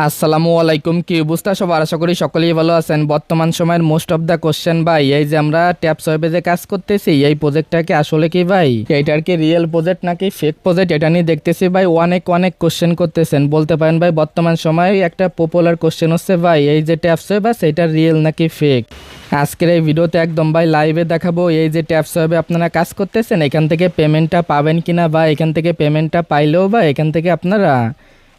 আসসালামু আলাইকুম, কি অবস্থা সবার? আশা করি সকলেই ভালো আছেন। বর্তমান সময়ের মোস্ট অফ দ্য কোশ্চেন ভাই, এই যে আমরা ট্যাপস ওয়েবে যে কাজ করতেছি, এই প্রজেক্টটাকে আসলে কি ভাই, এইটার কি রিয়েল প্রজেক্ট নাকি ফেক প্রজেক্ট, এটা নিয়ে দেখতেছি ভাই অনেক অনেক কোশ্চেন করতেছেন। বলতে পারেন ভাই বর্তমান সময়ে একটা পপুলার কোশ্চেন হচ্ছে ভাই, এই যে ট্যাপস ওয়েব আছে এটা রিয়েল নাকি ফেক। আজকের এই ভিডিওতে একদম ভাই লাইভে দেখাবো এই যে ট্যাপস ওয়েবে আপনারা কাজ করতেছেন, এখান থেকে পেমেন্টটা পাবেন কিনা, বা এখান থেকে পেমেন্টটা পাইলেও বা এখান থেকে আপনারা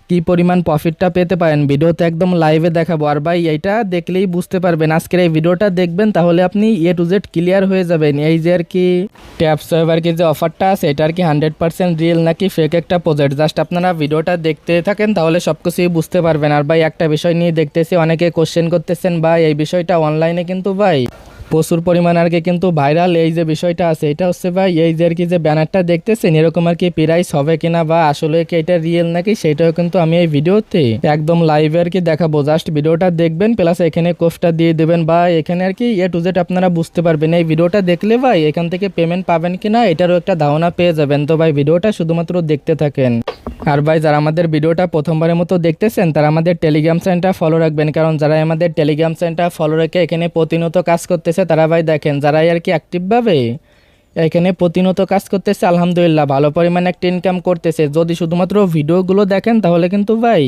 কি পরিমাণ প্রফিটটা পেতে পারেন, ভিডিওতে একদম লাইভে দেখাবো। আর ভাই এইটা দেখলেই বুঝতে পারবেন, আজকের এই ভিডিওটা দেখবেন তাহলে আপনি এ টু জেড ক্লিয়ার হয়ে যাবেন এই যে আর কি ট্যাপস ওয়েব আর কি যে অফারটা আছে এটা আর কি 100% রিয়েল নাকি ফেক একটা প্রজেক্ট। জাস্ট আপনারা ভিডিওটা দেখতে থাকেন তাহলে সব কিছুই বুঝতে পারবেন। আর ভাই একটা বিষয় নিয়ে দেখতেছি অনেকে কোশ্চেন করতেছেন ভাই, এই বিষয়টা অনলাইনে কিন্তু ভাই প্রচুর পরিমাণ আর কি কিন্তু ভাইরাল এই যে বিষয়টা আছে, এটা হচ্ছে ভাই এই যে আর কি যে ব্যানারটা দেখতেছেন এরকম আর কি প্রাইস হবে কিনা, বা আসলে কি এটা রিয়েল নাকি, সেটাও কিন্তু আমি এই ভিডিওতে একদম লাইভে আর কি দেখাবো। জাস্ট ভিডিওটা দেখবেন, প্লাস এখানে কোডটা দিয়ে দেবেন, বা এখানে আর কি এ টু জেড আপনারা বুঝতে পারবেন। এই ভিডিওটা দেখলে ভাই এখান থেকে পেমেন্ট পাবেন কিনা এটারও একটা ধারণা পেয়ে যাবেন। তো ভাই ভিডিওটা শুধুমাত্র দেখতে থাকেন। আর ভাই যারা আমাদের ভিডিওটা প্রথমবারের মতো দেখতেছেন তারা আমাদের টেলিগ্রাম চ্যানেলটা ফলো রাখবেন, কারণ যারা আমাদের টেলিগ্রাম চ্যানেলটা ফলো রেখে এখানে প্রতিনিয়ত কাজ করতেছে তারা ভাই দেখেন যারাই আর কি অ্যাক্টিভভাবে এখানে প্রতিনিয়ত কাজ করতেছে আলহামদুলিল্লাহ ভালো পরিমাণে একটা ইনকাম করতেছে। যদি শুধুমাত্র ভিডিওগুলো দেখেন তাহলে কিন্তু ভাই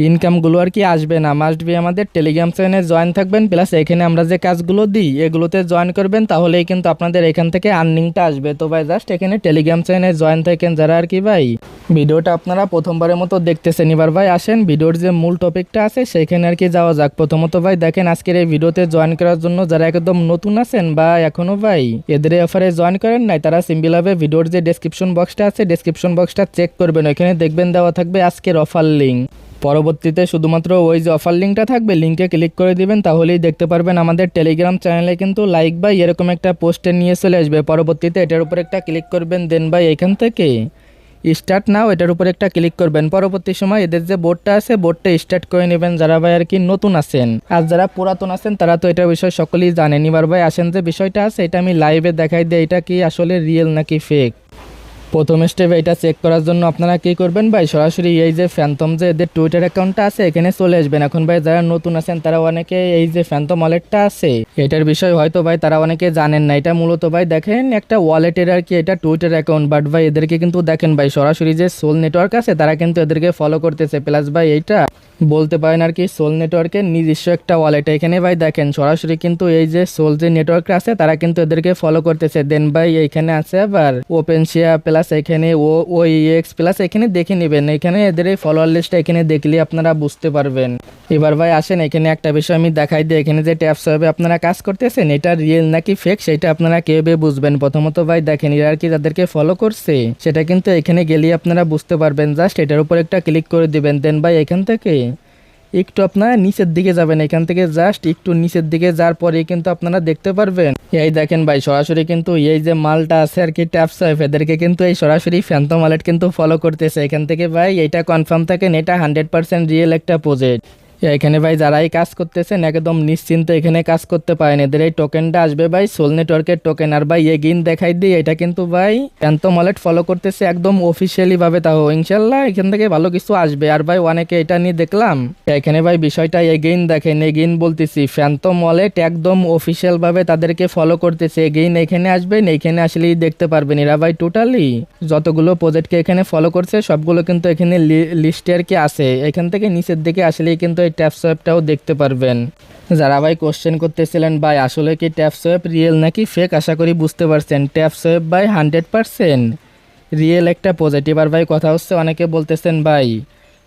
ইনকামগুলো আর কি আসবে না। মাস্ট বি আমাদের টেলিগ্রাম চ্যানেলে জয়েন থাকবেন, প্লাস এখানে আমরা যে কাজগুলো দিই এগুলোতে জয়েন করবেন, তাহলেই কিন্তু আপনাদের এখান থেকে আর্নিংটা আসবে। তো ভাই জাস্ট এখানে টেলিগ্রাম চ্যানেলে জয়েন থাকেন যারা আর কি ভাই ভিডিওটা আপনারা প্রথমবারের মতো দেখতেছেন। এবার ভাই আসেন ভিডিওর যে মূল টপিকটা আছে সেখানে আর কি যাওয়া যাক। প্রথমত ভাই দেখেন আজকের এই ভিডিওতে জয়েন করার জন্য যারা একদম নতুন আছেন বা এখনো ভাই এদের অফারে জয়েন করেন নাই, তারা সিম্পলভাবে ভিডিওর যে ডেসক্রিপশন বক্সটা আছে ডেসক্রিপশন বক্সটা চেক করবেন, ওইখানে দেখবেন দেওয়া থাকবে আজকের অফার লিঙ্ক। পরবর্তীতে শুধুমাত্র ওই যে অফার লিঙ্কটা থাকবে লিঙ্কে ক্লিক করে দিবেন, তাহলেই দেখতে পারবেন আমাদের টেলিগ্রাম চ্যানেলে কিন্তু লাইক ভাই এরকম একটা পোস্টে নিয়ে চলে আসবে। পরবর্তীতে এটার উপর একটা ক্লিক করবেন, দেন ভাই এখান থেকে স্টার্ট নাও এটার উপর একটা ক্লিক করবেন। পরবর্তী সময় এদের যে বোর্ডটা আছে বোর্ডটা স্টার্ট করে নেবেন যারা ভাই আর কি নতুন আছেন। আর যারা পুরাতন আছেন তারা তো এটা বিষয় সকলেই জানেন। এবার ভাই আসেন যে বিষয়টা আছে এটা আমি লাইভে দেখাই দিই এটা কি আসলে রিয়েল নাকি ফেক। প্রথম স্টেপে এটা চেক করার জন্য আপনারা কি করবেন ভাই, সরাসরি এই যে ফ্যান্টম যে এদের টুইটার অ্যাকাউন্টটা আছে এখানে চলে আসবেন। এখন ভাই যারা নতুন আছেন তারা অনেকে এই যে ফ্যান্টম ওয়ালেটটা আছে এটার বিষয় হয়তো ভাই তারা অনেকে জানেন না। এটা মূলত ভাই দেখেন একটা ওয়ালেটের আর কি এটা টুইটার অ্যাকাউন্ট, বাট ভাই এদেরকে কিন্তু দেখেন ভাই সরাসরি যে সোল নেটওয়ার্ক আছে তারা কিন্তু এদেরকে ফলো করতেছে, প্লাস ভাই এইটা বলতে পারেন আর কি সোল নেটওয়ার্কের নিজস্ব একটা ওয়ালেট। এখানে ভাই দেখেন সরাসরি কিন্তু এই যে সোল যে নেটওয়ার্কটা আছে তারা কিন্তু এদেরকে ফলো করতেছে। দেন ভাই এইখানে আছে আবার ওপেন শেয়ার, প্লাস এখানে OEX, প্লাস এখানে দেখে নেবেন এখানে এদের এই ফলোয়ার লিস্টটা এখানে দেখলে আপনারা বুঝতে পারবেন। এবার ভাই আসেন এখানে একটা বিষয় আমি দেখাই দিই, এখানে যে ট্যাপস ওয়েবে আপনারা কাজ করতেছেন এটা রিয়েল নাকি ফেক সেটা আপনারা কিভাবে বুঝবেন। প্রথমত ভাই দেখেন এরা আর কি যাদেরকে ফলো করছে সেটা কিন্তু এখানে গেলেই আপনারা বুঝতে পারবেন। জাস্ট এটার উপর একটা ক্লিক করে দিবেন, দেন ভাই এখান থেকে একটু আপনারা নিচের দিকে যাবেন, এখান থেকে জাস্ট একটু নিচের দিকে যাওয়ার পরে কিন্তু আপনারা দেখতে পারবেন এই দেখেন ভাই সরাসরি কিন্তু এই যে মালটা আছে আর কি ট্যাপস ওয়েব এদেরকে কিন্তু এই সরাসরি ফ্যান্টম ওয়ালেট কিন্তু ফলো করতেছে। এখান থেকে ভাই এটা কনফার্ম থাকেন এটা 100% রিয়েল একটা প্রজেক্ট। এখানে ভাই যারাই কাজ করতেছেন একদম নিশ্চিন্তে এখানে কাজ করতে পারেন, এদের এই টোকেনটা আসবে ভাই সোল নেটওয়ার্কের টোকেন। আর ভাই এগেইন দেখাই দিই এটা কিন্তু ভাই ফ্যান্টম ওয়ালেট ফলো করতেছে একদম অফিসিয়ালি ভাবে, তাও ইনশাল্লাহ এখান থেকে ভালো কিছু আসবে। আর ভাই অনেকে এটা নিয়ে দেখলাম এখানে ভাই বিষয়টা এগেইন দেখেন, এগেইন বলতেছি ফ্যান্টম ওয়ালেট একদম অফিসিয়াল ভাবে তাদেরকে ফলো করতেছে। এগেইন এখানে আসবেন, এখানে আসলেই দেখতে পারবেন এরা ভাই টোটালি যতগুলো প্রজেক্টকে এখানে ফলো করছে সবগুলো কিন্তু এখানে লিস্টে আর কি আছে। এখান থেকে নিচের দিকে আসলেই কিন্তু ট্যাপস ওয়েবটাও দেখতে পারবেন। যারা ভাই কোশ্চেন করতেছিলেন ভাই আসলে কি ট্যাপস ওয়েব রিয়েল নাকি ফেক, আশা করি বুঝতে পারছেন ট্যাপস ওয়েব ভাই 100% রিয়েল একটা পজিটিভ। আর ভাই কথা হচ্ছে অনেকে বলতেছেন ভাই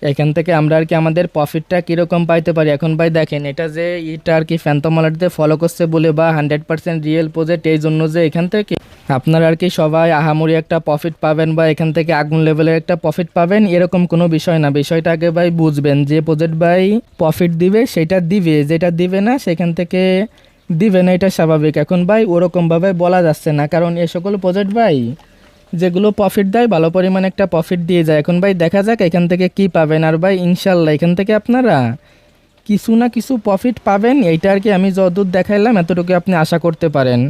এখান থেকে আমরা আর কি আমাদের প্রফিটটা কীরকম পাইতে পারি। এখন ভাই দেখেন এটা যে এটা আর কি ফ্যান্টম ওয়ালেটতে ফলো করছে বলে বা 100% রিয়েল প্রজেক্ট এই জন্য যে এখান থেকে আপনারা আর কি সবাই আহামরি একটা প্রফিট পাবেন বা এখান থেকে আগুন লেভেলের একটা প্রফিট পাবেন এরকম কোনো বিষয় না। বিষয়টা আগে ভাই বুঝবেন, যে প্রজেক্ট ভাই প্রফিট দিবে সেটা দিবে, যেটা দিবে না সেখান থেকে দিবে না, এটা স্বাভাবিক। এখন ভাই ওরকমভাবে বলা যাচ্ছে না, কারণ এ সকল প্রজেক্ট ভাই যেগুলো প্রফিট দেয় ভালো পরিমাণে একটা প্রফিট দিয়ে যায়। এখন ভাই দেখা যাক এখান থেকে কি পাবেন। আর ভাই ইনশাল্লাহ এখান থেকে আপনারা কিছু না কিছু প্রফিট পাবেন, এইটা আর কি আমি যতদূর দেখাইলাম এতটুকু আপনি আশা করতে পারেন।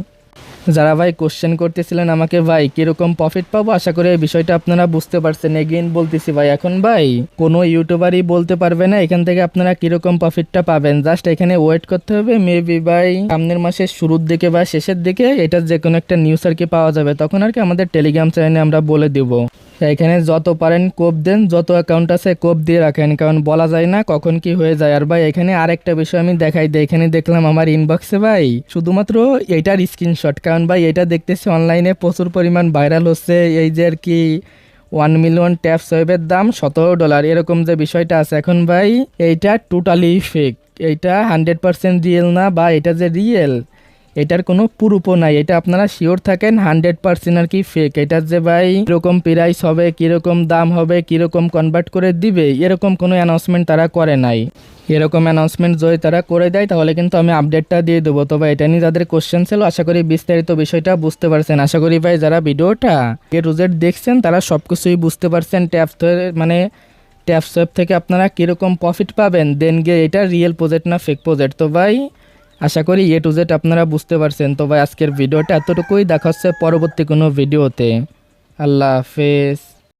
যারা ভাই কোশ্চেন করতেছিলেন আমাকে ভাই কিরকম প্রফিট পাবো, আশা করি এই বিষয়টা আপনারা বুঝতে পারছেন। এগেইন বলতেছি ভাই, এখন ভাই কোনো ইউটিউবারই বলতে পারবে না এখান থেকে আপনারা কিরকম প্রফিটটা পাবেন। জাস্ট এখানে ওয়েট করতে হবে, মেবি ভাই সামনের মাসের শুরুর দিকে বা শেষের দিকে এটার যে কোনো একটা নিউজ আর কি পাওয়া যাবে, তখন আর কি আমাদের টেলিগ্রাম চ্যানেলে আমরা বলে দিব। এখানে যত পারেন কোপ দেন, যত অ্যাকাউন্ট আছে কোপ দিয়ে রাখেন, কারণ বলা যায় না কখন কি হয়ে যায়। আর ভাই এখানে আরেকটা বিষয় আমি দেখাই দিই, এখানে দেখলাম আমার ইনবক্সে ভাই শুধুমাত্র এইটার স্ক্রিনশট, কারণ ভাই এটা দেখতেছি অনলাইনে প্রচুর পরিমাণ ভাইরাল হচ্ছে, এই যে আর কি 1 মিলিয়ন ট্যাপ সোয়েবের দাম $17 এরকম যে বিষয়টা আছে। এখন ভাই এইটা টোটালি ফেক, এইটা 100% রিয়েল না, বা এটা যে রিয়েল এটার কোনো প্রুফও নাই, এটা আপনারা শিওর থাকেন 100% আর কি ফেক। এটার যে ভাই কীরকম প্রাইস হবে, কীরকম দাম হবে, কীরকম কনভার্ট করে দিবে, এরকম কোনো অ্যানাউন্সমেন্ট তারা করে নাই। এরকম অ্যানাউন্সমেন্ট যদি তারা করে দেয় তাহলে কিন্তু আমি আপডেটটা দিয়ে দেবো। তো ভাই এটা নিয়ে যাদের কোশ্চেন ছিল, আশা করি বিস্তারিত বিষয়টা বুঝতে পারছেন। আশা করি ভাই যারা ভিডিওটা এ টু জেড দেখছেন তারা সব কিছুই বুঝতে পারছেন। ট্যাপ সোয়েব থেকে আপনারা কীরকম প্রফিট পাবেন, দেন গিয়ে এটা রিয়েল প্রজেক্ট না ফেক প্রজেক্ট। তো ভাই আশা করি এ টু জেড আপনারা বুঝতে পারছেন। তো ভাই আজকের ভিডিওটা এতটুকুই, দেখা হচ্ছে পরবর্তী কোনো ভিডিওতে। আল্লাহ হাফেজ।